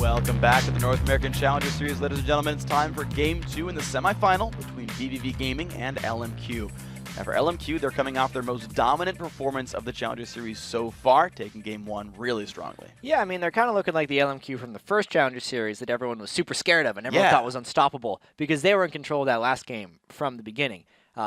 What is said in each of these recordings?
Welcome back to the North American Challenger Series, ladies and gentlemen. It's time for Game 2 in the semifinal between VVV Gaming and LMQ. Now for LMQ, they're coming off their most dominant performance of the Challenger Series so far, taking Game 1 really strongly. Yeah, I mean, they're kind of looking like the LMQ from the first Challenger Series that everyone was super scared of and everyone thought was unstoppable because they were in control of that last game from the beginning.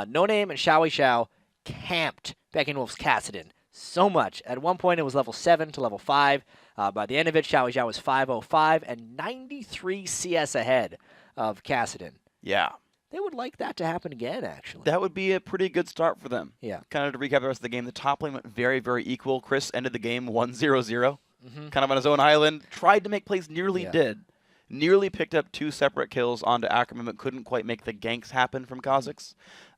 No Name and Xiao camped Becky Wolf's Kassadin so much. At one point, it was level 7 to level 5. By the end of it, Xiao was 505 and 93 CS ahead of Kassadin. Yeah. They would like that to happen again, actually. That would be a pretty good start for them. Yeah. Kind of to recap the rest of the game, the top lane went very, very equal. Chris ended the game 1-0-0. Kind of on his own island. Tried to make plays, nearly did. Nearly picked up 2 separate kills onto Ackerman, but couldn't quite make the ganks happen from Kazakhs.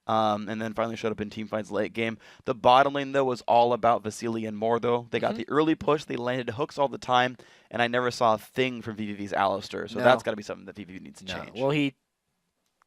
And then finally showed up in teamfights late game. The bottom lane, though, was all about Vasily and Mordo. They got the early push. They landed hooks all the time. And I never saw a thing from VVV's Alistair. So that's got to be something that VVV needs to change. Well, he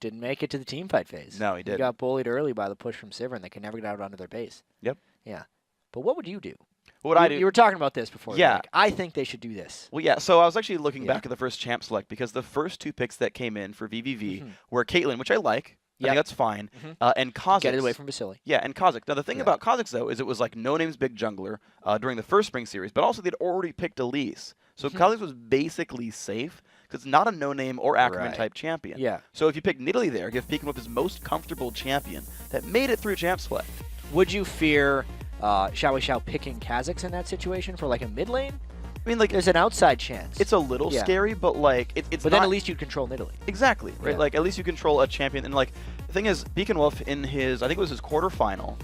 didn't make it to the teamfight phase. No, he didn't. He got bullied early by the push from Sivir, and they could never get out onto their base. Yep. Yeah. But what would you do? What would I do? You were talking about this before. Yeah. Like, I think they should do this. Well, yeah. So I was actually looking back at the first champ select because the first 2 picks that came in for VVV were Caitlyn, which I like. I think that's fine. And Kazakhs. Get it away from Vasily. Yeah, and Kazakhs. Now, the thing about Kazakhs, though, is it was like No Name's big jungler during the first spring series, but also they'd already picked Elise. So Kazakhs was basically safe because it's not a No Name or Ackerman-type champion. Yeah. So if you pick Nidalee there, give Pekin with his most comfortable champion that made it through champ select. Would you fear Xiao picking Kazakhs in that situation for like a mid lane? I mean, like, there's an outside chance. It's a little scary, but like it's But then at least you'd control Nidalee. Exactly, right? Like at least you control a champion. And like the thing is, Beacon Wolf in his, I think it was his quarterfinal,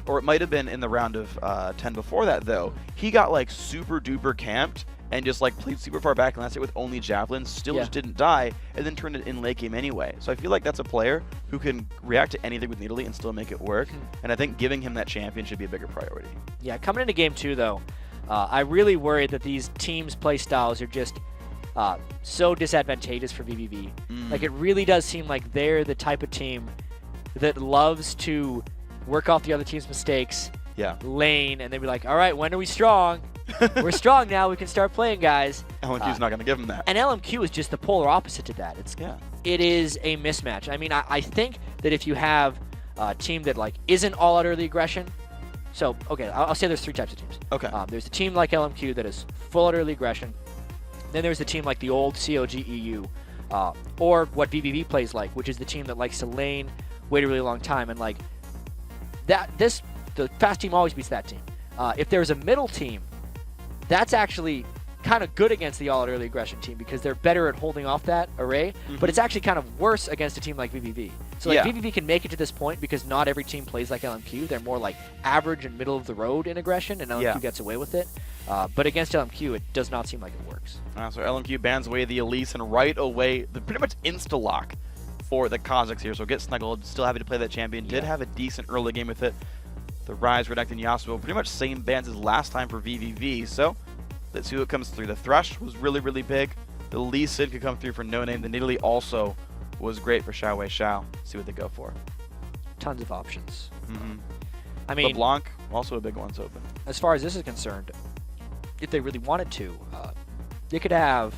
or it might have been in the round of 10 before that though. He got like super duper camped and just like played super far back and that's it with only javelins, still just didn't die, and then turned it in late game anyway. So I feel like that's a player who can react to anything with Nidalee and still make it work. And I think giving him that champion should be a bigger priority. Yeah, coming into game 2 though, I really worry that these teams' play styles are just so disadvantageous for VVV. Like, it really does seem like they're the type of team that loves to work off the other team's mistakes, lane, and they'd be like, all right, when are we strong? We're strong now. We can start playing, guys. LMQ's not going to give them that. And LMQ is just the polar opposite to that. It is a mismatch. I mean, I think that if you have a team that, like, isn't all-out early aggression, so, okay, I'll say there's 3 types of teams. Okay. There's a team like LMQ that is full out early aggression. Then there's a team like the old COG EU, or what VVV plays like, which is the team that likes to lane, wait a really long time, and like the fast team always beats that team. If there's a middle team, that's actually kind of good against the all-out early aggression team because they're better at holding off that array, but it's actually kind of worse against a team like VVV. So like VVV can make it to this point because not every team plays like LMQ. They're more like average and middle of the road in aggression, and LMQ gets away with it. But against LMQ, it does not seem like it works. So LMQ bans away the Elise, and right away, the pretty much insta-lock for the Kazakhs here. So get snuggled, still happy to play that champion. Did have a decent early game with it. The Rise, Redect, and Yasuo, pretty much same bans as last time for VVV. So let's see what comes through. The Thresh was really, really big. The Lee Sin could come through for No Name. The Nidalee also was great for Xiao. See what they go for. Tons of options. I mean, LeBlanc, also a big one's open. As far as this is concerned, if they really wanted to, they could have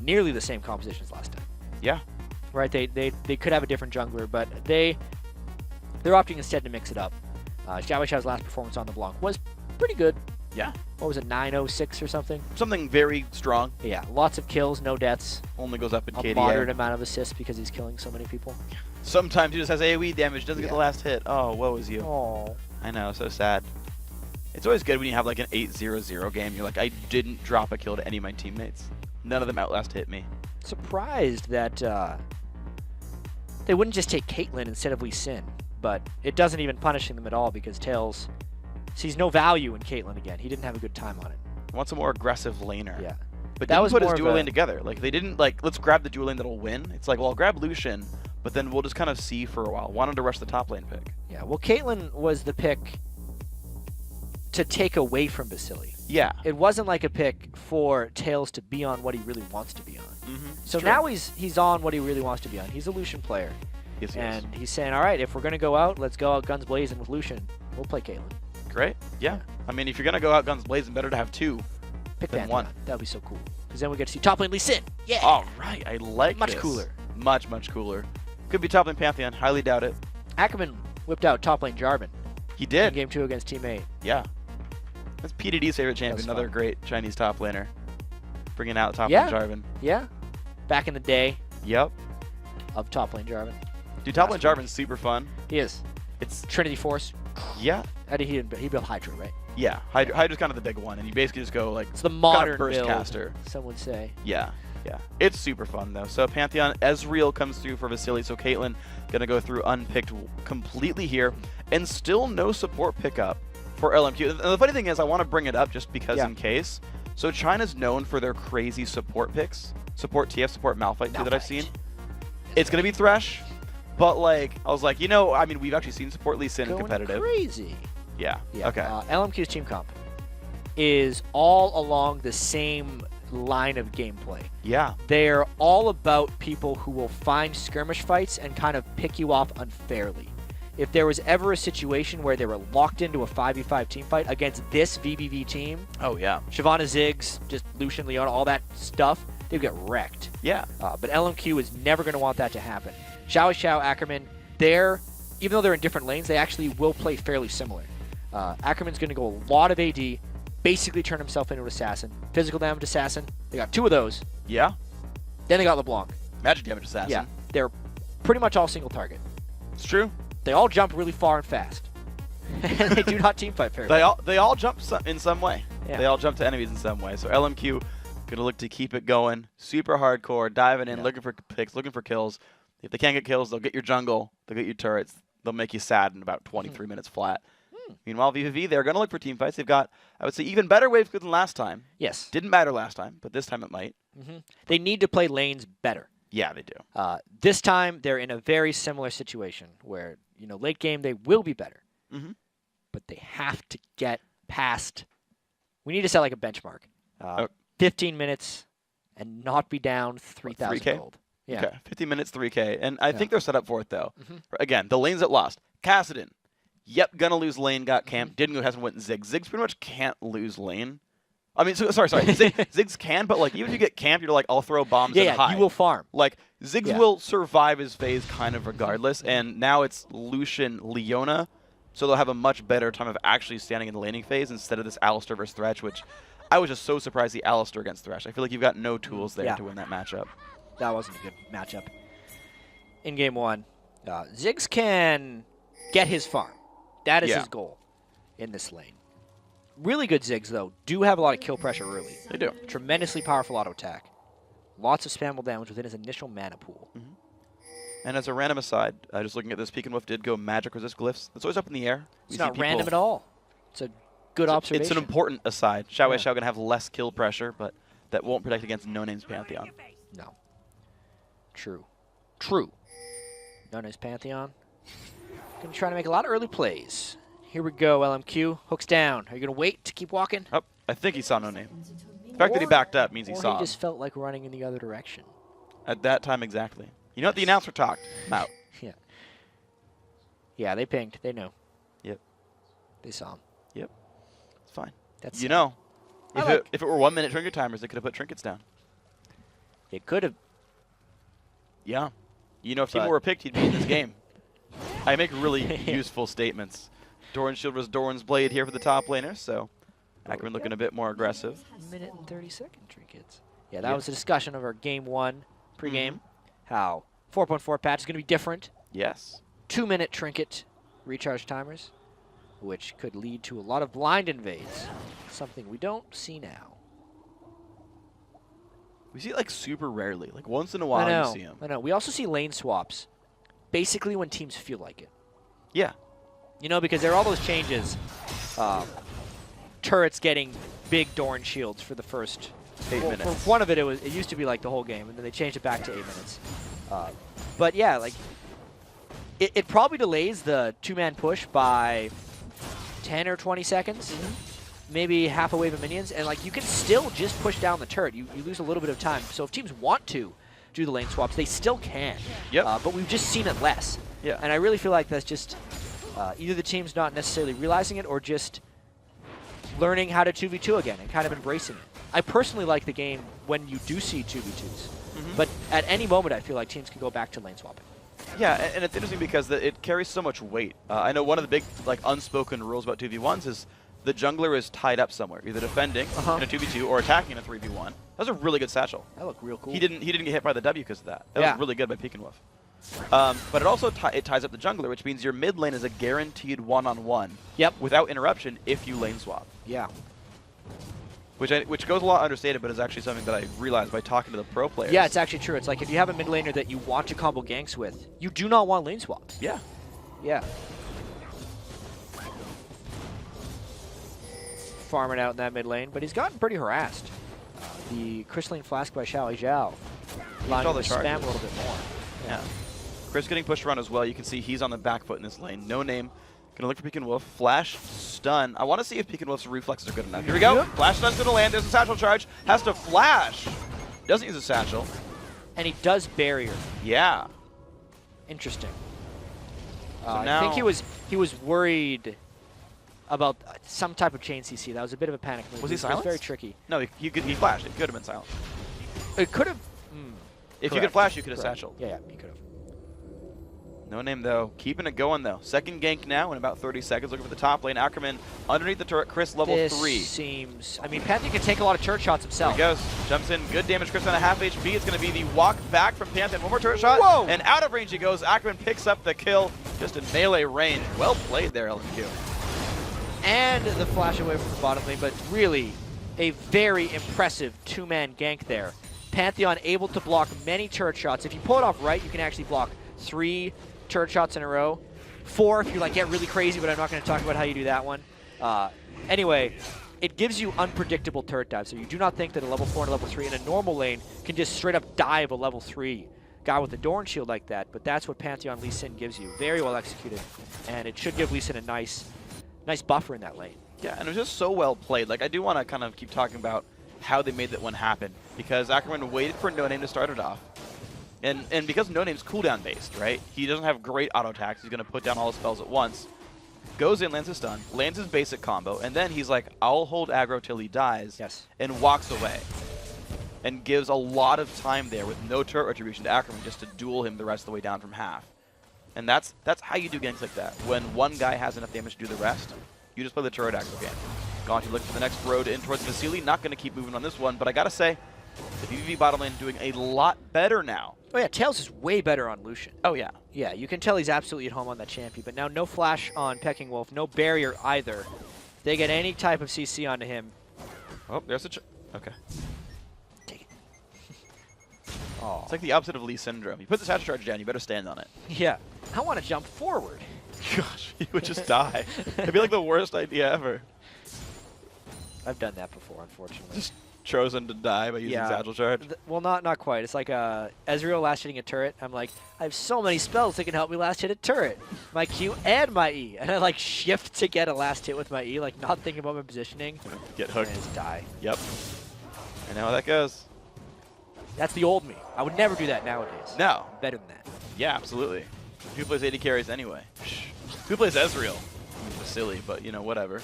nearly the same composition as last time. Yeah. Right? They could have a different jungler, but they're opting instead to mix it up. Xiao's last performance on LeBlanc was pretty good. Yeah. What was it, 906 or something? Something very strong. Yeah, lots of kills, no deaths. Only goes up in KDA. A moderate amount of assists because he's killing so many people. Sometimes he just has AoE damage, doesn't get the last hit. Oh, woe is you. Oh. I know, so sad. It's always good when you have like an 8-0-0 game. You're like, I didn't drop a kill to any of my teammates. None of them outlast hit me. Surprised that they wouldn't just take Caitlyn instead of Lee Sin, but it doesn't even punishing them at all because Tails sees no value in Caitlyn again. He didn't have a good time on it. Wants a more aggressive laner. Yeah. But that was put his dual lane together. Like, they didn't, like, let's grab the dual lane that'll win. It's like, well, I'll grab Lucian, but then we'll just kind of see for a while. Wanted to rush the top lane pick. Yeah, well, Caitlyn was the pick to take away from Vasily. Yeah. It wasn't like a pick for Tails to be on what he really wants to be on. So now he's on what he really wants to be on. He's a Lucian player. Yes, and he's saying, all right, if we're going to go out, let's go out guns blazing with Lucian. We'll play Caitlyn. Great. Yeah. I mean, if you're going to go out guns blazing, better to have 2 Pick than that 1. That would be so cool. because then we get to see top lane Lee Sin. Yeah. All right, I like Much this. cooler. Much cooler. Could be top lane Pantheon. Highly doubt it. Ackerman whipped out top lane Jarvan He in did. game 2 against Team 8. Yeah. That's PDD's favorite champion. That's Another fun. great Chinese top laner. Bringing out top Yeah. lane Jarvan. Yeah. Back in the day Yep. of top lane Jarvan. Dude, top lane Jarvan's super fun. He is. It's Trinity Force. yeah. He built Hydra, right? Yeah. Hydra's kind of the big one, and you basically just go like It's the kind modern of burst build, caster. some would say. Yeah. Yeah. It's super fun though. So Pantheon, Ezreal comes through for Vasily. So Caitlyn gonna go through unpicked completely here, and still no support pickup for LMQ. And the funny thing is, I want to bring it up just because in case. So China's known for their crazy support picks, support TF, support Malphite too that I've seen. It's gonna be Thresh, but like I was like, you know, I mean, we've actually seen support Lee Sin in Going competitive. crazy. Yeah. Okay. LMQ's team comp is all along the same line of gameplay. Yeah. They're all about people who will find skirmish fights and kind of pick you off unfairly. If there was ever a situation where they were locked into a 5v5 team fight against this VVV team, Oh yeah. Shyvana Ziggs, just Lucian, Leona, all that stuff, they'd get wrecked. Yeah. But LMQ is never going to want that to happen. Xiao, Ackerman, even though they're in different lanes, they actually will play fairly similar. Ackerman's going to go a lot of AD, basically turn himself into an assassin. Physical damage assassin. They got 2 of those. Yeah. Then they got LeBlanc. Magic damage assassin. Yeah. They're pretty much all single target. It's true. They all jump really far and fast. And they do not team fight very well. They all jump in some way. Yeah. They all jump to enemies in some way. So LMQ gonna look to keep it going, super hardcore, diving in, looking for picks, looking for kills. If they can't get kills, they'll get your jungle, they'll get your turrets, they'll make you sad in about 23 minutes flat. Meanwhile, VVV, they're gonna look for team fights. They've got, I would say, even better wave than last time. Yes. Didn't matter last time, but this time it might. They need to play lanes better. Yeah, they do. This time, they're in a very similar situation where, late game, they will be better. But they have to get past. We need to set like a benchmark. 15 minutes and not be down 3,000 3K? gold. Yeah. Okay, 15 minutes, 3K. And I think they're set up for it, though. Again, the lanes that lost. Kassadin. Yep, gonna lose lane, got camped. Didn't go, hasn't went Ziggs. Ziggs pretty much can't lose lane. I mean, sorry. Ziggs can, but like even if you get camped, you're like, I'll throw bombs and hide. You will farm. Like Ziggs will survive his phase kind of regardless, and now it's Lucian, Leona, so they'll have a much better time of actually standing in the laning phase instead of this Alistar versus Thresh, which I was just so surprised the Alistar against Thresh. I feel like you've got no tools there to win that matchup. That wasn't a good matchup. In game 1, Ziggs can get his farm. That is his goal in this lane. Really good Ziggs, though, do have a lot of kill pressure early. They do. Tremendously powerful auto attack. Lots of spammable damage within his initial mana pool. And as a random aside, just looking at this, Peek and Wolf did go magic resist glyphs. That's always up in the air. It's not random at all. It's a good observation. It's an important aside. Xiao going to have less kill pressure, but that won't protect against No-Name's Pantheon. No. True. No-Name's Pantheon. Going to try to make a lot of early plays. Here we go, LMQ. Hooks down. Are you going to wait to keep walking? Oh, I think he saw No-Name. The fact that he backed up means he saw he him. just felt like running in the other direction. At that time, exactly. You know what? The announcer talked. I'm out. Yeah. Yeah, they pinged. They knew. Yep. They saw him. Yep. It's fine. That's you know, if it were 1 minute trinket timers, they could have put trinkets down. It could have. Yeah. You know, if Timo were picked, he'd be in this game. I make really useful statements. Doran's shield was Doran's blade here for the top laner, so Ackerman looking a bit more aggressive. 1 minute and 30-second trinkets. Yeah, that was a discussion of our game 1 pregame. How 4.4 patch is going to be different. Yes. 2-minute trinket recharge timers, which could lead to a lot of blind invades, something we don't see now. We see it like super rarely. Like once in a while you see him. I know. We also see lane swaps, basically when teams feel like it. Yeah. Because there are all those changes. Turrets getting big Doran shields for the first 8 minutes. For one of it, it used to be like the whole game, and then they changed it back to 8 minutes. But yeah, like it probably delays the 2-man push by 10 or 20 seconds. Maybe half a wave of minions, and like you can still just push down the turret. You lose a little bit of time. So if teams want to do the lane swaps, they still can. Yep. But we've just seen it less. Yeah. And I really feel like that's just either the team's not necessarily realizing it or just learning how to 2v2 again and kind of embracing it. I personally like the game when you do see 2v2s, but at any moment I feel like teams can go back to lane swapping. Yeah, and it's interesting because it carries so much weight. I know one of the big unspoken rules about 2v1s is the jungler is tied up somewhere, either defending in a 2v2 or attacking in a 3v1. That was a really good satchel. That looked real cool. He didn't get hit by the W because of that. That was really good by Peek and Wolf. But it also it ties up the jungler, which means your mid lane is a guaranteed one-on-one without interruption if you lane swap. Yeah. Which goes a lot understated, but is actually something that I realized by talking to the pro players. Yeah, it's actually true. It's like if you have a mid laner that you want to combo ganks with, you do not want lane swaps. Yeah. Yeah. Farming out in that mid lane, but he's gotten pretty harassed. The crystalline flask by Xiao Zhao allowing him to spam a little bit more. Yeah. Chris getting pushed around as well. You can see he's on the back foot in this lane. No name. Gonna look for Peek and Wolf. Flash stun. I want to see if Peek and Wolf's reflexes are good enough. Here we go. Flash stun's gonna land. There's a satchel charge. Has to flash. Doesn't use a satchel. And he does barrier. Yeah. Interesting. So now I think he was worried about some type of chain CC. That was a bit of a panic move. Was he silenced? It was very tricky. No, he flashed. It could have been silent. It could have. If you could flash, you could have satcheled. Yeah, you could have. No name, though. Keeping it going, though. Second gank now in about 30 seconds. Looking for the top lane. Ackerman underneath the turret. Chris level 3. This seems... I mean, Pantheon can take a lot of turret shots himself. There he goes. Jumps in. Good damage. Chris on a half HP. It's going to be the walk back from Pantheon. One more turret shot. Whoa! And out of range he goes. Ackerman picks up the kill. Just in melee range. Well played there, LMQ. And the flash away from the bottom lane, but really a very impressive two-man gank there. Pantheon able to block many turret shots. If you pull it off right, you can actually block 3 turret shots in a row. 4 if you get really crazy, but I'm not going to talk about how you do that one. Anyway, it gives you unpredictable turret dives. So you do not think that a level 4 and a level 3 in a normal lane can just straight up dive a level 3 guy with a Dorn shield like that, but that's what Pantheon Lee Sin gives you. Very well executed, and it should give Lee Sin a nice buffer in that lane. Yeah, and it was just so well played. I do want to kind of keep talking about how they made that one happen, because Ackerman waited for No Name to start it off. And because No Name's cooldown based, right? He doesn't have great auto attacks. He's going to put down all his spells at once. Goes in, lands his stun, lands his basic combo, and then he's like, I'll hold aggro till he dies, and walks away. And gives a lot of time there with no turret retribution to Ackerman just to duel him the rest of the way down from half. And that's how you do ganks like that. When one guy has enough damage to do the rest, you just play the turret aggro game. Gonti looking for the next road in towards Vasily. Not going to keep moving on this one, but I got to say, the VVV bottom lane doing a lot better now. Oh yeah, Tails is way better on Lucian. Oh yeah. Yeah, you can tell he's absolutely at home on that champion, but now no flash on Pecking Wolf, no barrier either. If they get any type of CC onto him. Oh, there's a okay. Take it. Oh. It's like the opposite of Lee Syndrome. You put the satchel charge down, you better stand on it. Yeah. I want to jump forward. Gosh, he would just die. It'd be like the worst idea ever. I've done that before, unfortunately. Just chosen to die by using satchel charge? Well, not quite. It's like Ezreal last hitting a turret. I'm like, I have so many spells that can help me last hit a turret. My Q and my E. And I shift to get a last hit with my E, not thinking about my positioning. Get hooked. And just die. Yep. I know how that goes. That's the old me. I would never do that nowadays. No. Better than that. Yeah, absolutely. Who plays 80 carries anyway? Who plays Ezreal? It's silly, but whatever.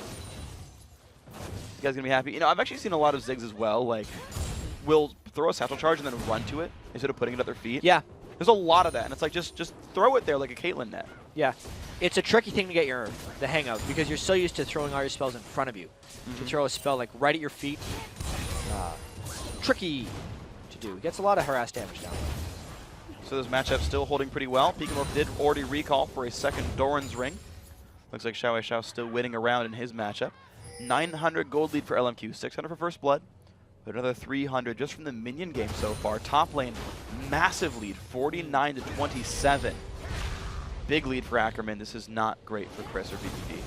You guys gonna be happy? I've actually seen a lot of Ziggs as well. Will throw a satchel charge and then run to it instead of putting it at their feet. Yeah. There's a lot of that, and it's like just throw it there like a Caitlyn net. Yeah. It's a tricky thing to get the hang of because you're so used to throwing all your spells in front of you. To throw a spell right at your feet, tricky to do. It gets a lot of harass damage down. So this matchup still holding pretty well. Peek and Wolf did already recall for a second Doran's ring. Looks like Xiao Xiao still winning around in his matchup. 900 gold lead for LMQ, 600 for first blood, but another 300 just from the minion game so far. Top lane, massive lead, 49 to 27. Big lead for Ackerman. This is not great for Chris or VVV.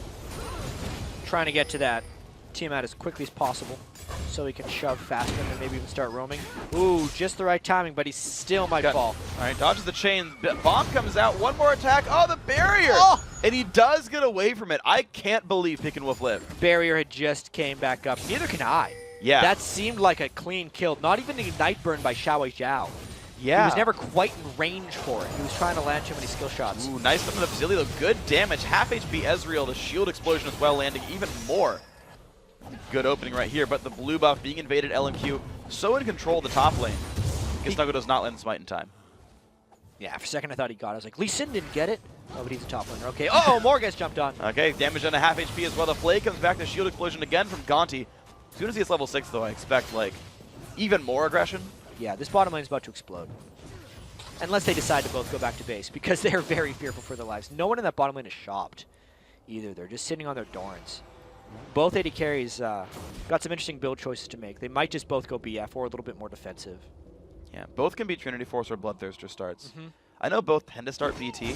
Trying to get to that Tiamat as quickly as possible so he can shove faster and maybe even start roaming. Ooh, just the right timing, but he still might fall. All right, dodges the chain. Bomb comes out. One more attack. Oh, the barrier! Oh! And he does get away from it. I can't believe Peek and Wolf lived. Barrier had just came back up. Neither can I. Yeah. That seemed like a clean kill. Not even the Ignite Burn by Xiao Zhao. Yeah. He was never quite in range for it. He was trying to land too many skill shots. Ooh, nice from the Vasily though. Good damage. Half HP Ezreal. The shield explosion as well, landing even more. Good opening right here, but the blue buff being invaded, LMQ so in control of the top lane. Because Snuggle does not land the smite in time. Yeah, for a second I thought he got it. I was like, Lee Sin didn't get it. Oh, but he's a top laner. Okay. Uh-oh, more gets jumped on. Okay, damage on a half HP as well. The Flay comes back to shield explosion again from Gonti. As soon as he gets level 6, though, I expect, like, even more aggression. Yeah, this bottom lane is about to explode. Unless they decide to both go back to base, because they're very fearful for their lives. No one in that bottom lane is shopped either. They're just sitting on their Dorans. Both AD carries got some interesting build choices to make. They might just both go BF or a little bit more defensive. Yeah, both can be Trinity Force or Bloodthirster starts. I know both tend to start BT,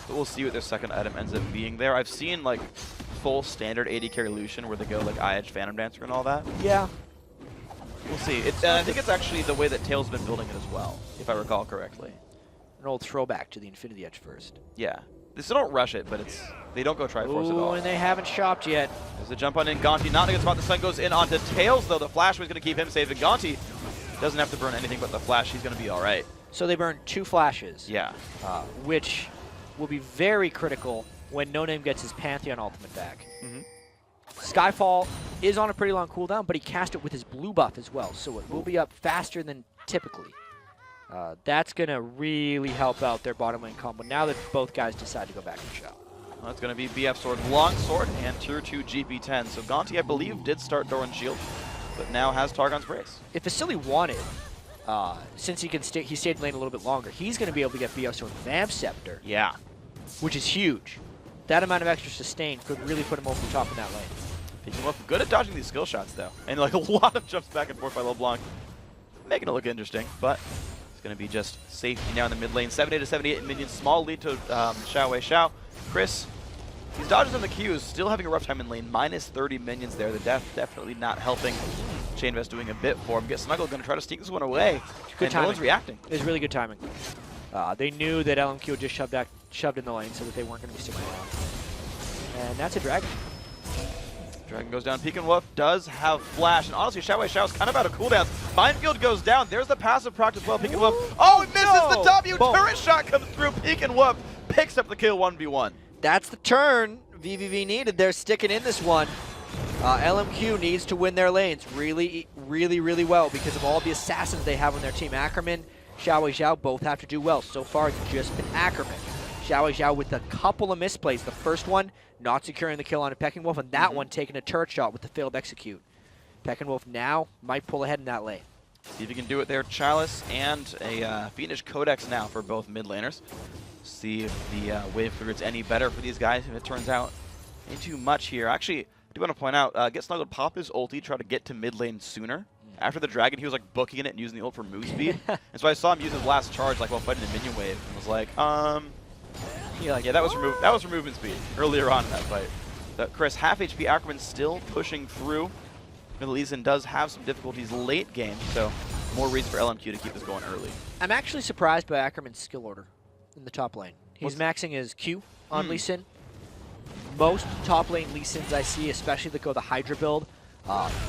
but we'll see what their second item ends up being there. I've seen, like, full standard AD carry Lucian where they go, like, IH Phantom Dancer and all that. Yeah. We'll see. I think it's actually the way that Tail's been building it as well, if I recall correctly. An old throwback to the Infinity Edge first. Yeah. They still don't rush it, but they don't go Triforce at all. And they haven't shopped yet. There's a jump on in. Gonti not in a good spot. The sun goes in onto Tails, though. The flash was going to keep him safe. And Gonti doesn't have to burn anything but the flash. He's going to be all right. So they burn 2 flashes. Yeah. Which will be very critical when No Name gets his Pantheon ultimate back. Skyfall is on a pretty long cooldown, but he cast it with his blue buff as well, so it will be up faster than typically. That's going to really help out their bottom lane combo now that both guys decide to go back and shop. Well, that's going to be BF Sword, Long Sword, and Tier 2 GP10. So Gonti, I believe, did start Doran Shield, but now has Targon's Brace. If Vasily wanted, since he stayed in lane a little bit longer, he's going to be able to get BF Sword Vamp Scepter. Yeah. Which is huge. That amount of extra sustain could really put him over the top in that lane. Picking up good at dodging these skill shots, though. And like a lot of jumps back and forth by LeBlanc. Making it look interesting, but it's going to be just safety now in the mid lane. 78 to 78 minions. Small lead to Xiao. Chris, these dodges on the Q is still having a rough time in lane. Minus 30 minions there. The death definitely not helping. Chainvest doing a bit for him. Get Snuggle going to try to sneak this one away. Good timing. No one's reacting. It was really good timing. They knew that LMQ had just shoved in the lane so that they weren't going to be sticking around. And that's a dragon. Dragon goes down. Peek and Wolf does have flash. And honestly, Xiao is kind of out of cooldowns. Minefield goes down. There's the passive proc as well. Peek and Wolf. Oh, it misses the W. Boom. Turret shot comes through. Peek and Wolf picks up the kill 1v1. That's the turn VVV needed. They're sticking in this one. LMQ needs to win their lanes really, really, really well because of all the assassins they have on their team. Ackerman, Xiao both have to do well. So far, it's just been Ackerman. Xiao with a couple of misplays. The first one, not securing the kill on a Pecking Wolf, and that one taking a turret shot with the failed execute. Pecking Wolf now might pull ahead in that lane. See if he can do it there. Chalice and a Fiendish Codex now for both mid laners. See if the wave figure is any better for these guys. If it turns out ain't too much here. Actually, I do want to point out, Get Snuggled pop his ulti, try to get to mid lane sooner. After the dragon, he was like booking it and using the ult for move speed. And so I saw him use his last charge like while fighting the minion wave. And was like, yeah, that was for movement speed earlier on in that fight. But Chris, half HP Ackerman still pushing through. Middle Eastern does have some difficulties late game, so more reason for LMQ to keep this going early. I'm actually surprised by Ackerman's skill order in the top lane. He's maxing his Q on Lee Sin. Most top lane Lee Sins I see, especially that go the Hydra build,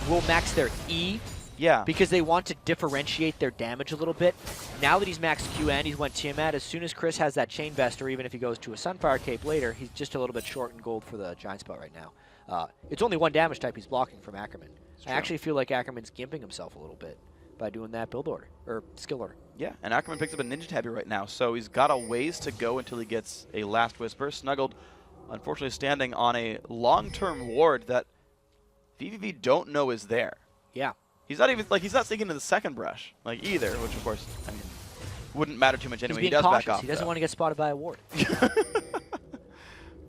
will max their E. Yeah. Because they want to differentiate their damage a little bit. Now that he's maxed Q and he's went Tiamat, as soon as Chris has that Chain Vest, or even if he goes to a Sunfire Cape later, he's just a little bit short in gold for the Giant Spell right now. It's only one damage type he's blocking from Ackerman. I actually feel like Ackerman's gimping himself a little bit by doing that build order, or skill order. Yeah, and Ackerman picks up a Ninja Tabby right now, so he's got a ways to go until he gets a Last Whisper. Snuggled, unfortunately standing on a long-term ward that VVV don't know is there. Yeah. He's not even, like, he's not sinking to the second brush, like, either, which, of course, I mean, wouldn't matter too much anyway. He's being cautious. He doesn't want to get spotted by a ward.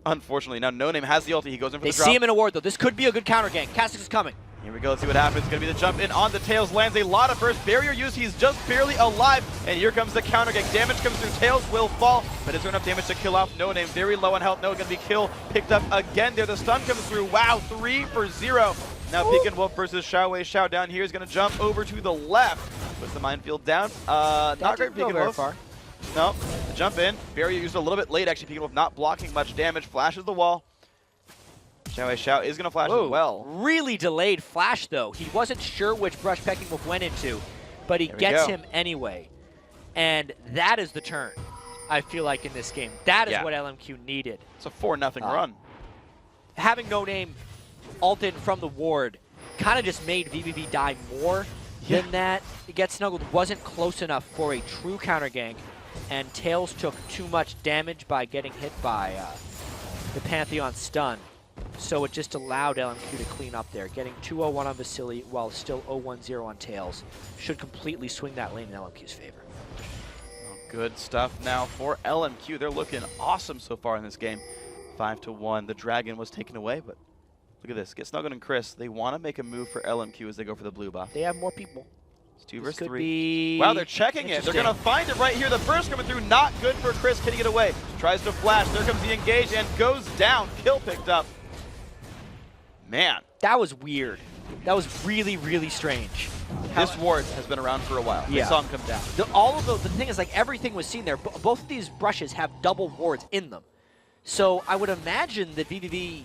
Unfortunately. Now, No Name has the ulti. He goes in for the drop. They see him in a ward, though. This could be a good counter gank. Kha'Zix is coming. Here we go. Let's see what happens. It's going to be the jump in on the Tails. Lands a lot of burst. Barrier used. He's just barely alive. And here comes the counter gank. Damage comes through. Tails will fall. But is there enough damage to kill off No Name? Very low on health. No, going to be kill. Picked up again there. The stun comes through. Wow. 3 for 0. Now Peek and Wolf versus Xiao down here is going to jump over to the left. Puts the minefield down. Not great Peek and Wolf. Far. No. The jump in. Barrier used a little bit late actually. Peek and Wolf not blocking much damage. Flashes the wall. Xiao is going to flash as well. Really delayed flash, though. He wasn't sure which brush Pecking Wolf went into, but he gets him anyway. And that is the turn, I feel like, in this game. That is what LMQ needed. It's a 4-0 run. Having No Name ult in from the ward kind of just made VVV die more than that. Get Snuggled wasn't close enough for a true counter gank, and Tails took too much damage by getting hit by the Pantheon stun. So it just allowed LMQ to clean up there. Getting 2-0-1 on Vasily while still 0-1-0 on Tails should completely swing that lane in LMQ's favor. Good stuff now for LMQ. They're looking awesome so far in this game. 5-1. The Dragon was taken away, but look at this. Get Snuggled and Chris. They want to make a move for LMQ as they go for the blue buff. They have more people. It's 2 versus 3. Wow, they're checking it. They're going to find it right here. The burst coming through. Not good for Chris. Can he get away? Tries to flash. There comes the engage and goes down. Kill picked up. Man. That was weird. That was really, really strange. This ward has been around for a while. Yeah. They saw him come down. The thing is, like, everything was seen there. Both of these brushes have double wards in them. So I would imagine that VVV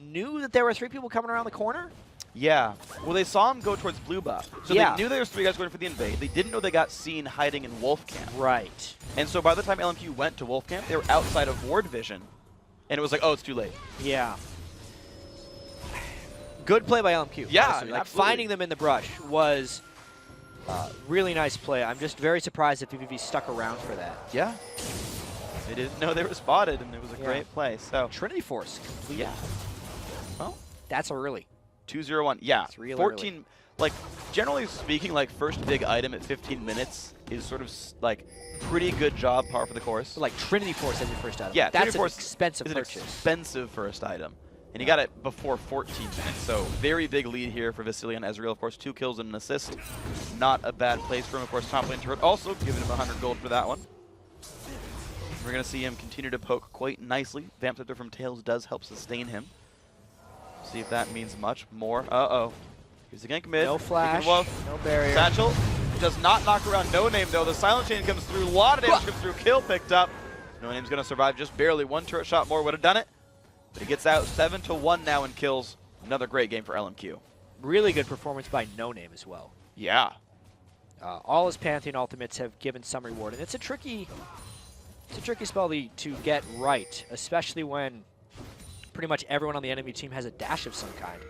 knew that there were 3 people coming around the corner. Yeah. Well, they saw him go towards blue buff. So they knew there was 3 guys going for the invade. They didn't know they got seen hiding in wolf camp. Right. And so by the time LMQ went to wolf camp, they were outside of ward vision. And it was like, oh, it's too late. Yeah. Good play by LMQ. Yeah, honestly. Like, finding them in the brush was really nice play. I'm just very surprised that VVV stuck around for that. Yeah. They didn't know they were spotted, and it was a great play. So Trinity Force completed. Yeah. Well, that's early. 2-0-1. Yeah. It's real 14. Early. Like, generally speaking, like, first big item at 15 minutes is sort of, like, pretty good job par for the course. But like Trinity Force as your first item. Yeah, that's Trinity Force an expensive is purchase. an expensive first item. And he got it before 14 minutes, so very big lead here for Vasily and Ezreal. Of course, 2 kills and an assist. Not a bad place for him. Of course, top lane turret also giving him 100 gold for that one. We're going to see him continue to poke quite nicely. Vamp Scepter from Tails does help sustain him. See if that means much more. Uh-oh. Here's the gank mid. No flash, no barrier. Satchel does not knock around No Name, though. The Silent Chain comes through. A lot of damage comes through. Kill picked up. No Name's going to survive just barely. 1 turret shot more would have done it. But he gets out 7-1 now and kills. Another great game for LMQ. Really good performance by No Name as well. Yeah. All his Pantheon ultimates have given some reward, and it's a tricky spell to get right, especially when pretty much everyone on the enemy team has a dash of some kind.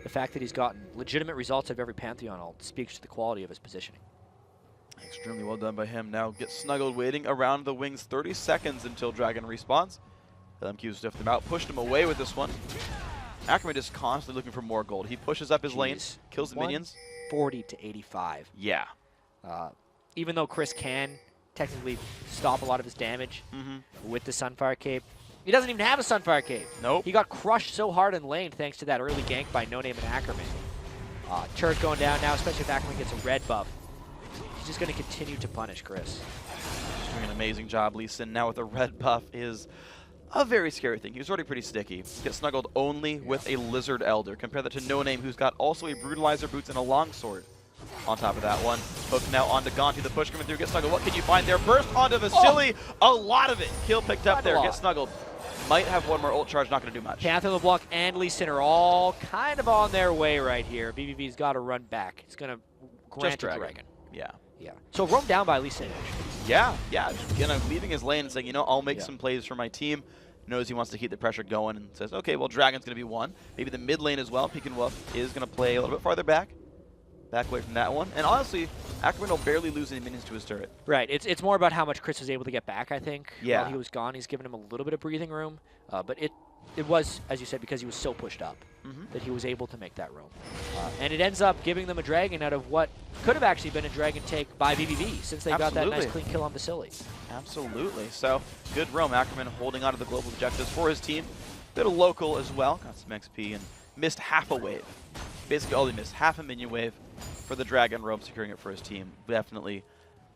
The fact that he's gotten legitimate results of every Pantheon ult speaks to the quality of his positioning. Extremely well done by him. Now gets Snuggled waiting around the wings. 30 seconds until Dragon respawns. LMQ stiffed him out, pushed him away with this one. Ackerman just constantly looking for more gold. He pushes up his lane, kills the minions. 40 to 85. Yeah. Even though Chris can technically stop a lot of his damage with the Sunfire Cape, he doesn't even have a Sunfire Cape. Nope. He got crushed so hard in lane thanks to that early gank by No Name and Ackerman. Turret going down now, especially if Ackerman gets a red buff. He's just going to continue to punish Chris. Just doing an amazing job. Lee Sin now with a red buff is a very scary thing. He was already pretty sticky. Gets Snuggled only with a Lizard Elder. Compare that to No Name, who's got also a Brutalizer Boots and a Longsword on top of that one. Hook now onto Gonti. The push coming through. Get Snuggled. What can you find there? Burst onto Vasily. A lot of it. Kill picked up there. Get Snuggled. Might have one more ult charge. Not going to do much. Panther LeBlanc and Lee Sin are all kind of on their way right here. VVV's got to run back. He's going to grant a Dragon. Yeah. Yeah. So roam down by Lee Sin. Yeah. Just leaving his lane and saying, you know, I'll make some plays for my team. Knows he wants to keep the pressure going and says, okay, well, Dragon's going to be one. Maybe the mid lane as well. Peek and Wolf is going to play a little bit farther back. Back away from that one. And honestly, Ackerman will barely lose any minions to his turret. Right. It's more about how much Chris was able to get back, I think. Yeah. While he was gone, he's given him a little bit of breathing room. But it was, as you said, because he was so pushed up that he was able to make that roam. And it ends up giving them a Dragon out of what could have actually been a Dragon take by VVV since they got that nice clean kill on Vasily. Absolutely. So, good roam. Ackerman holding on to the global objectives for his team. Bit of local as well. Got some XP and missed half a wave. Basically, all he missed, half a minion wave for the Dragon roam, securing it for his team. Definitely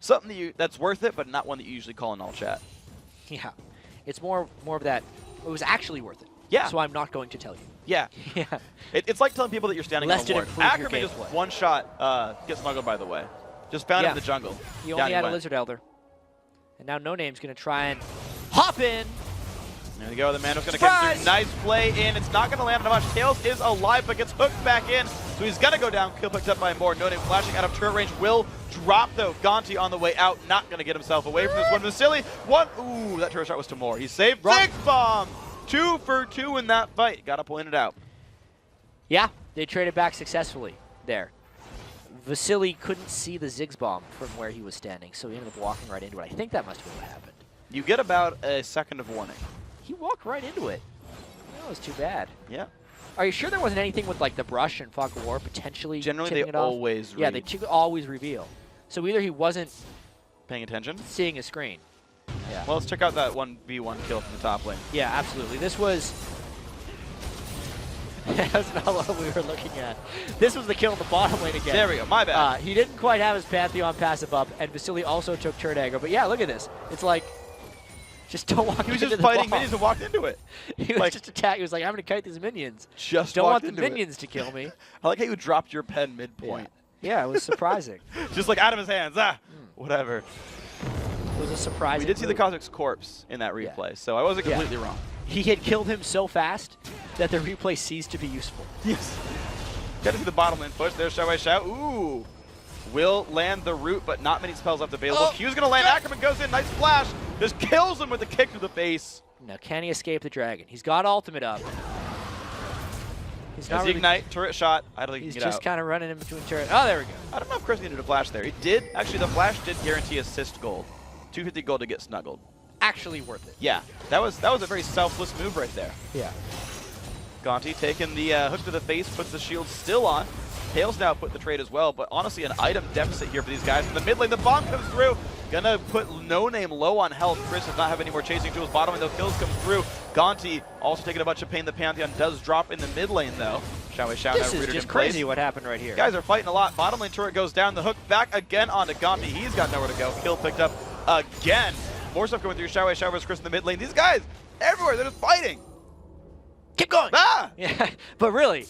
something that's worth it, but not one that you usually call in all chat. Yeah. It's more of that, it was actually worth it. Yeah. So I'm not going to tell you. Yeah. Yeah. It's like telling people that you're standing Lest on a ward. it improve your Ackerman just gameplay. one shot, gets Snuggled, by the way. Just found him in the jungle. He only had a Lizard Elder. And now No Name's going to try and hop in. There we go. The Mando's going to come through. Nice play in. It's not going to land on much. Tails is alive, but gets hooked back in. So he's going to go down. Kill picked up by more. No Name flashing out of turret range. Will drop, though. Gonti on the way out. Not going to get himself away from this one. Vasily, ooh, that turret shot was Tamor. He saved Six Bomb. 2 for 2 in that fight. Got to point it out. Yeah. They traded back successfully there. Vasily couldn't see the Ziggs bomb from where he was standing, so he ended up walking right into it. I think that must have been what happened. You get about a second of warning. He walked right into it. That was too bad. Yeah. Are you sure there wasn't anything with like the brush and Fog of War potentially Generally, tipping they it off? always read. Yeah, they always reveal. So either he wasn't Paying attention? seeing his screen. Yeah. Well, let's check out that 1v1 kill from the top lane. Yeah, absolutely. This was... That's not what we were looking at. This was the kill in the bottom lane again. There we go, my bad. He didn't quite have his Pantheon passive up, and Vasily also took turn aggro. But yeah, look at this. It's like, just don't walk into the He was just fighting bomb. minions and walked into it. He was like, just attacking. He was like, I'm going to kite these minions. Just Don't walked want the into minions to kill me. I like how you dropped your pen midpoint. Yeah, it was surprising. Just like out of his hands. Whatever. It was a surprising We did see the move. Cosmic's corpse in that replay, so I wasn't completely wrong. He had killed him so fast that the replay ceased to be useful. Yes. Got to see the bottom lane push. There's Shall I Shout. Ooh. Will land the root, but not many spells left available. Q's going to land. Ackerman goes in. Nice flash. Just kills him with a kick to the face. Now, can he escape the dragon? He's got ultimate up. He's not As really, Ignite, turret shot. I don't think he he's can get just out. kind of running in between turrets. Oh, there we go. I don't know if Chris needed a flash there. He did. Actually, the flash did guarantee assist gold. 250 gold to get snuggled. Actually worth it. Yeah, that was a very selfless move right there. Yeah. Gonti taking the hook to the face, puts the shield still on. Tails now put the trade as well, but honestly an item deficit here for these guys. In the mid lane, the bomb comes through. Gonna put No Name low on health. Chris does not have any more chasing tools. Bottom lane, though, kills come through. Gonti also taking a bunch of pain. The Pantheon does drop in the mid lane, though. Shall we shout out? This is just crazy what happened right here. Guys are fighting a lot. Bottom lane turret goes down. The hook back again onto Gonti. He's got nowhere to go. Kill picked up again. More stuff going through. Shall we shout versus Chris in the mid lane. These guys everywhere. They're just fighting. Keep going. Ah! Yeah, but really,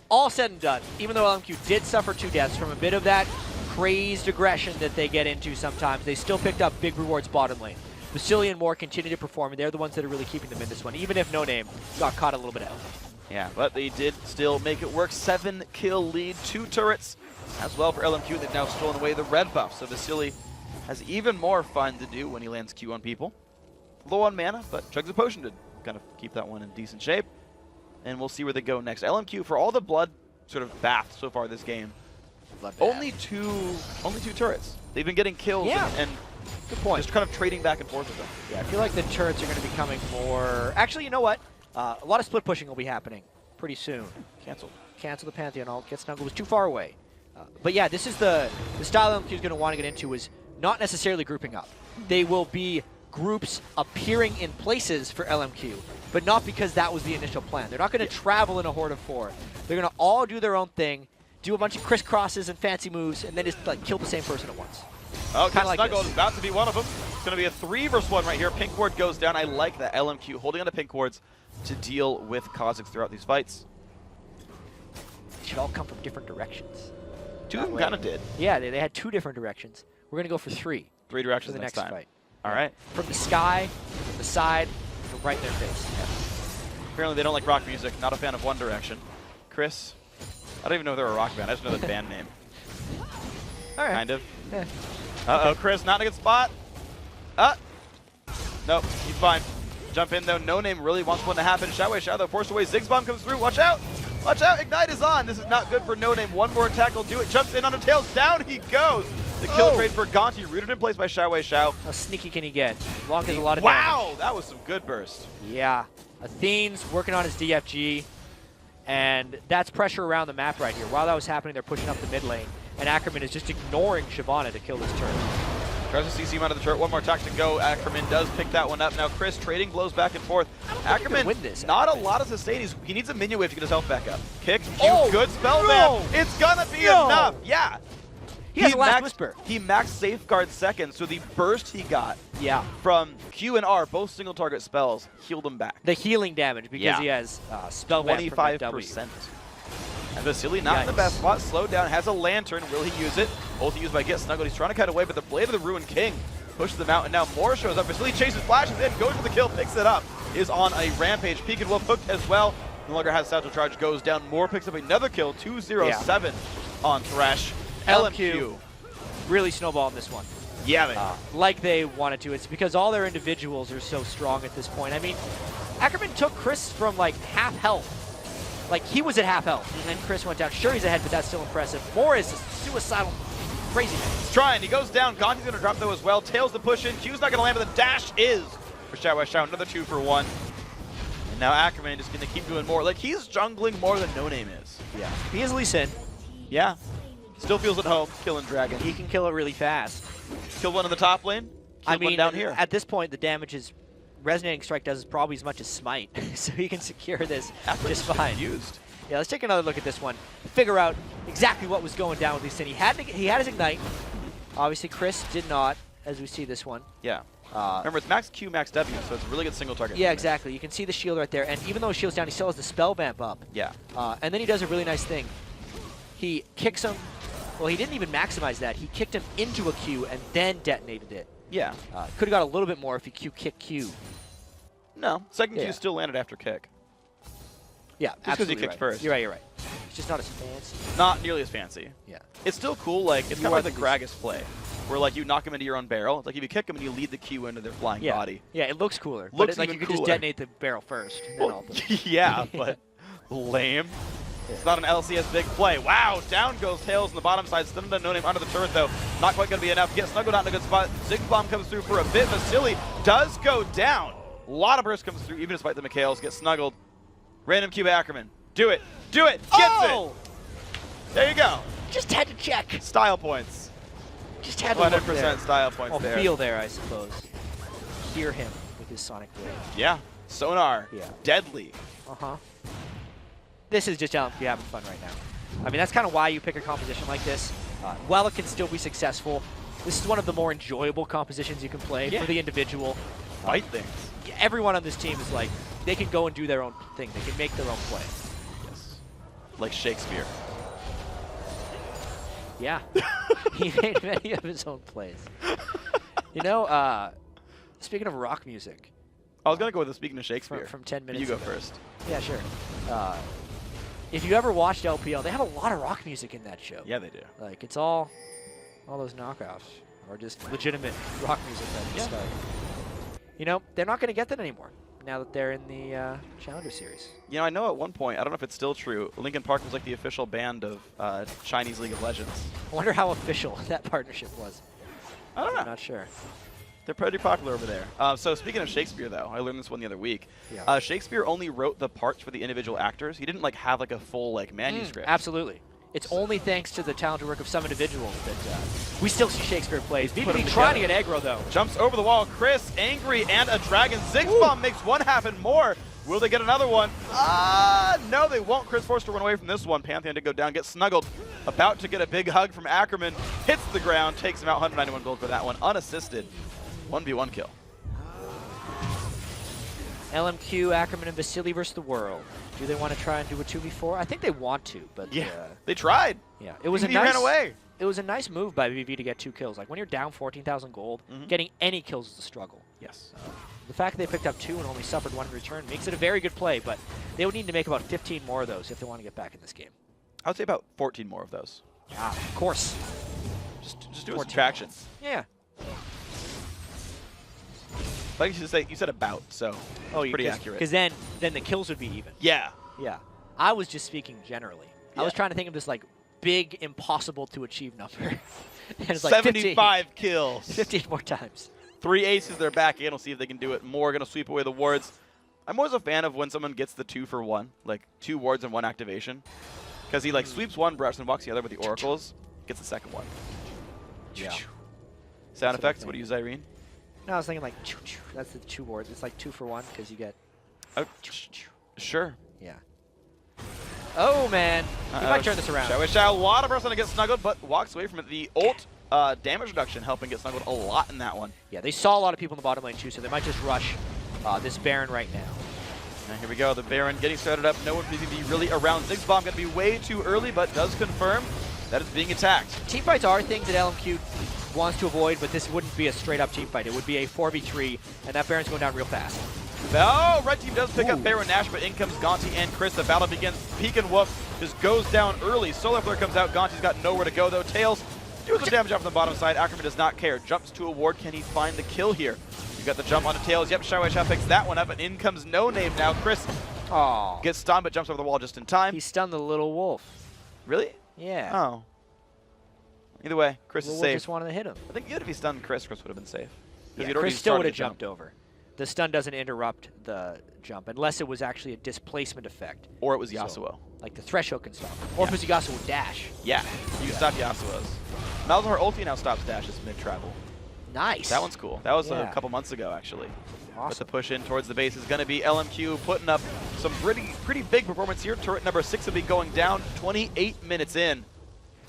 all said and done, even though LMQ did suffer 2 deaths from a bit of that crazed aggression that they get into sometimes, they still picked up big rewards bottom lane. Vasily and Moore continue to perform, and they're the ones that are really keeping them in this one, even if No Name got caught a little bit out. Yeah, but they did still make it work. 7-kill lead, 2 turrets as well for LMQ. They've now stolen away the red buff, so Vasily has even more fun to do when he lands Q on people. Low on mana, but chugs a potion to kind of keep that one in decent shape. And we'll see where they go next. LMQ, for all the blood sort of bath so far this game, only two turrets. They've been getting kills and good point. Just kind of trading back and forth with them. Yeah, I feel like the turrets are going to be becoming more... Actually, you know what? A lot of split pushing will be happening pretty soon. Canceled. Cancel the Pantheon ult. Get Snuggle. Was too far away. But yeah, this is the style LMQ is going to want to get into is not necessarily grouping up. They will be groups appearing in places for LMQ, but not because that was the initial plan. They're not going to travel in a horde of 4. They're going to all do their own thing, do a bunch of crisscrosses and fancy moves, and then just like kill the same person at once. Oh, Kind of like Snuggle this. is about to be one of them. It's going to be a 3 versus 1 right here. Pink ward goes down. I like that. LMQ holding on to pink wards to deal with Kha'Zix throughout these fights. They should all come from different directions. 2 of them kind of did. Yeah, they had 2 different directions. We're going to go for 3. 3 For directions the next time. fight. All right. From the sky, from the side, from right in their face. Apparently they don't like rock music. Not a fan of One Direction. Chris, I don't even know if they're a rock band. I just know the band name. All right. Kind of. Yeah. Uh-oh, Chris, not in a good spot. Nope, he's fine. Jump in, though. No Name really wants one to happen. Shao though, forced away. Ziggs bomb comes through. Watch out. Watch out. Ignite is on. This is not good for No Name. One more attack will do it. Jumps in on the tails. Down he goes. The kill trade for Gonti, rooted in place by Shao. How sneaky can he get? Block is a lot of wow, damage. that was some good burst. Yeah. Athene's working on his DFG, and that's pressure around the map right here. While that was happening, they're pushing up the mid lane, and Ackerman is just ignoring Shyvana to kill this turret. Tries to CC him out of the turret. One more attack to go. Ackerman does pick that one up. Now Chris trading blows back and forth. Ackerman, win this, not Ackerman. a lot of sustain. He needs a minion wave to get his health back up. Kick, Q, good spell no. man. It's gonna be No. enough. Yeah. He has a last whisper. He maxed safeguard second, so the burst he got Yeah. from Q and R, both single target spells, healed him back. The healing damage because Yeah. he has spell vamp from that W. 25%. And Vasily not in the best spot. Slowed down, has a lantern. Will he use it? Ulti used by Get Snuggled. He's trying to cut away, but the Blade of the Ruined King pushes them out, and now Moore shows up. Vasily chases, flashes in, goes for the kill, picks it up. Is on a rampage. Peek and Wolf hooked as well. No longer has Satchel Charge, goes down. Moore picks up another kill, 2-0-7 on Thresh. LMQ. Really snowballing this one. Yeah, they Like they wanted to. It's because all their individuals are so strong at this point. I mean, Ackerman took Chris from like half health Like, he was at half health, and then Chris went down. Sure, he's ahead, but that's still impressive. More is suicidal craziness. He's trying. He goes down. Gonti's going to drop, though, as well. Tails the push in. Q's not going to land, but the dash is for Xiao. Another 2 for 1. And now Ackerman just going to keep doing more. Like, he's jungling more than No Name is. Yeah. He is Lee Sin. Yeah. Still feels at home, killing Dragon. He can kill it really fast. Killed one in the top lane. Killed one down here. At this point, the damage is Resonating Strike does probably as much as Smite, so he can secure this just fine. Used. Yeah, let's take another look at this one. Figure out exactly what was going down with Lee Sin. He had his Ignite. Obviously, Chris did not, as we see this one. Yeah. Remember, it's max Q, max W, so it's a really good single target. Yeah, exactly. You can see the shield right there, and even though his shield's down, he still has the spell vamp up. Yeah. And then he does a really nice thing. He kicks him. Well, he didn't even maximize that. He kicked him into a Q and then detonated it. Yeah. Could have got a little bit more if he kicked Q. No, second Q still landed after kick. Yeah, just because he kicked first. You're right. It's just not as fancy. Not nearly as fancy. Yeah. It's still cool. Like, it's kind of like the Gragas play, where like you knock him into your own barrel. It's like if you kick him and you lead the Q into their flying body. Yeah, it looks cooler. Looks but like even you could just cooler. detonate the barrel first. And then all the Yeah, but lame. It's not an LCS big play. Wow, down goes Tails on the bottom side. Stunned No Name under the turret, though. Not quite going to be enough. Get snuggled out in a good spot. Ziggbomb comes through for a bit. Vasily does go down. A lot of burst comes through, even despite the Mikhails. Get snuggled. Random Cube Ackerman. Do it. Do it. Gets it. There you go. Just had to check. Style points. Just had to look there. 100% style points Or there. feel there, I suppose. Hear him with his sonic blade. Yeah. Sonar. Yeah. Deadly. Uh-huh. This is just LMQ having fun right now. I mean, that's kind of why you pick a composition like this. While it can still be successful, this is one of the more enjoyable compositions you can play for the individual. Fight things. Everyone on this team is like, they can go and do their own thing. They can make their own play. Yes. Like Shakespeare. Yeah. He made many of his own plays. You know, speaking of rock music. I was going to go with the speaking of Shakespeare. From 10 minutes You go ago. first. Yeah, sure. If you ever watched LPL, they have a lot of rock music in that show. Yeah, they do. Like, it's all those knockoffs. Or just legitimate rock music that just start. You know, they're not going to get that anymore now that they're in the Challenger Series. You know, I know at one point, I don't know if it's still true, Linkin Park was like the official band of Chinese League of Legends. I wonder how official that partnership was. I don't know. I'm not sure. They're pretty popular over there. So speaking of Shakespeare, though, I learned this one the other week. Yeah. Shakespeare only wrote the parts for the individual actors. He didn't like have like a full like manuscript. Absolutely. It's only thanks to the talented work of some individuals that we still see Shakespeare plays. Put 'em VVV trying to get aggro, though. Jumps over the wall. Chris, angry, and a dragon. Ziggbomb makes one happen more. Will they get another one? No, they won't. Chris forced to run away from this one. Pantheon did go down, get snuggled. About to get a big hug from Ackerman. Hits the ground, takes him out. 191 gold for that one. Unassisted. 1v1 kill. LMQ, Ackerman, and Vasily versus the world. Do they want to try and do a 2v4? I think they want to, but They tried. Yeah, it was he ran away. It was a nice move by VVV to get 2 kills. Like when you're down 14,000 gold, getting any kills is a struggle. Yes. The fact that they picked up 2 and only suffered 1 in return makes it a very good play, but they would need to make about 15 more of those if they want to get back in this game. I would say about 14 more of those. Ah, of course. Just do a subtraction. Yeah. Like you said about, so pretty accurate. Because then the kills would be even. Yeah. Yeah. I was just speaking generally. I was trying to think of this like big, impossible to achieve number. And it's like 75 kills. 15 more times. 3 aces, they're back in. We'll see if they can do it more. Going to sweep away the wards. I'm always a fan of when someone gets the 2 for 1, like 2 wards and 1 activation. Because he like sweeps 1 brush and walks the other with the oracles, gets the second one. Yeah. Sound effects, what do you use, Irene? No, I was thinking like, that's the 2 wards. It's like 2 for 1 because you get. Oh, sure. Yeah. Oh, man. He might turn this around. A lot of person to get snuggled, but walks away from it. The ult damage reduction helping get snuggled a lot in that one. Yeah, they saw a lot of people in the bottom lane too, so they might just rush this Baron right now. And here we go, the Baron getting started up. No one VVV really around. Ziggbomb going to be way too early, but does confirm that it's being attacked. Teamfights are things that LMQ wants to avoid, but this wouldn't be a straight-up teamfight. It would be a 4v3, and that Baron's going down real fast. Oh, red team does pick up Baron Nash, but in comes Gonti and Chris. The battle begins. Peek and Whoop just goes down early. Solar Flare comes out. Gonti's got nowhere to go, though. Tails doing some damage off on the bottom side. Ackerman does not care. Jumps to a ward. Can he find the kill here? You got the jump onto Tails. Yep, Xiao picks that one up, and in comes No Name now. Chris Oh. Gets stunned, but jumps over the wall just in time. He stunned the little wolf. Really? Yeah. Oh. Either way, Chris The is wolf safe. just wanted to hit him. I think even if he stunned Chris would have been safe. Yeah, Chris still would have jumped over. The stun doesn't interrupt the jump unless it was actually a displacement effect. Or it was Yasuo. So, like the threshold can stop. Or if it was Yasuo dash. Yeah, you can stop Yasuo's. Malzahar ulti now stops dashes mid-travel. Nice. That one's cool. That was a couple months ago, actually. Awesome. But the push in towards the base is going to be LMQ putting up some pretty big performance here. Turret number 6 will be going down 28 minutes in.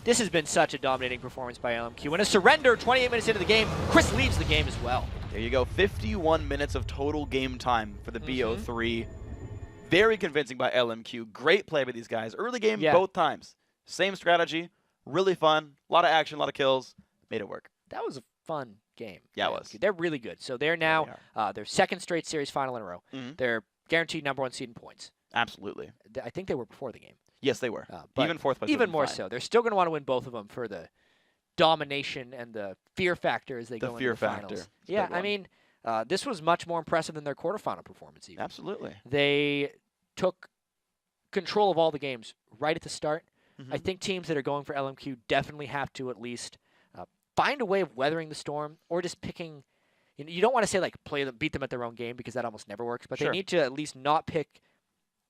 This has been such a dominating performance by LMQ. And a surrender 28 minutes into the game. Chris leaves the game as well. There you go. 51 minutes of total game time for the BO3. Very convincing by LMQ. Great play by these guys. Early game both times. Same strategy. Really fun. A lot of action, a lot of kills. Made it work. That was a fun game. Yeah, it was. They're really good. So they're now their second straight series final in a row. They're guaranteed #1 seed in points. Absolutely. I think they were before the game. Yes, they were. But even fourth place. Even more so. They're still going to want to win both of them for the domination and the fear factor as they go into the finals. Yeah, I mean, this was much more impressive than their quarterfinal performance even. Absolutely. They took control of all the games right at the start. I think teams that are going for LMQ definitely have to at least find a way of weathering the storm or just picking. You don't want to say like beat them at their own game because that almost never works, but they need to at least not pick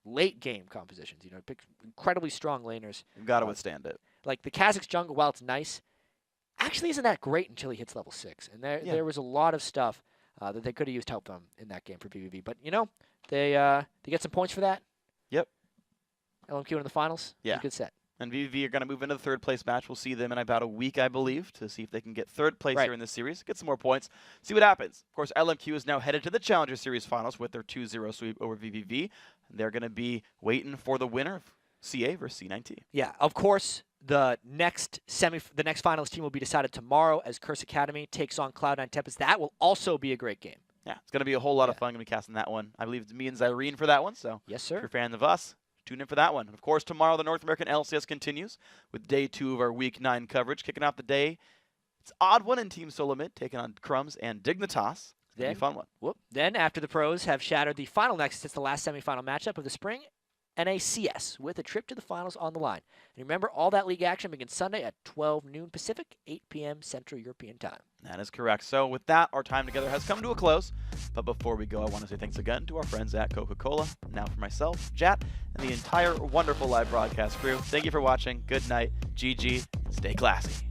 late game compositions. Pick incredibly strong laners. You've got to withstand it. Like the Kazakh's jungle, while it's nice, actually isn't that great until he hits level 6. And there was a lot of stuff that they could have used to help them in that game for VVV. But they get some points for that. Yep. LMQ in the finals. Yeah. Good set. And VVV are going to move into the third place match. We'll see them in about a week, I believe, to see if they can get third place here in this series, get some more points, see what happens. Of course, LMQ is now headed to the Challenger Series finals with their 2-0 sweep over VVV. And they're going to be waiting for the winner of CA versus C9T. Yeah, of course, the next finals team will be decided tomorrow as Curse Academy takes on Cloud9 Tempest. That will also be a great game. Yeah, it's going to be a whole lot of fun. Going to be casting that one. I believe it's me and Zyrene for that one. So yes, sir. If you're fans of us, tune in for that one. And of course, tomorrow the North American LCS continues with day 2 of our Week 9 coverage. Kicking off the day, it's odd one in Team Solo Mid, taking on Crumbs and Dignitas. It's going to be a fun one. Then, after the pros have shattered the final Nexus, it's the last semifinal matchup of the spring, NA CS, with a trip to the finals on the line. And remember, all that league action begins Sunday at 12 noon Pacific, 8 p.m. Central European Time. That is correct. So with that, our time together has come to a close. But before we go, I want to say thanks again to our friends at Coca-Cola. Now for myself, Jat, and the entire wonderful live broadcast crew. Thank you for watching. Good night. GG. Stay classy.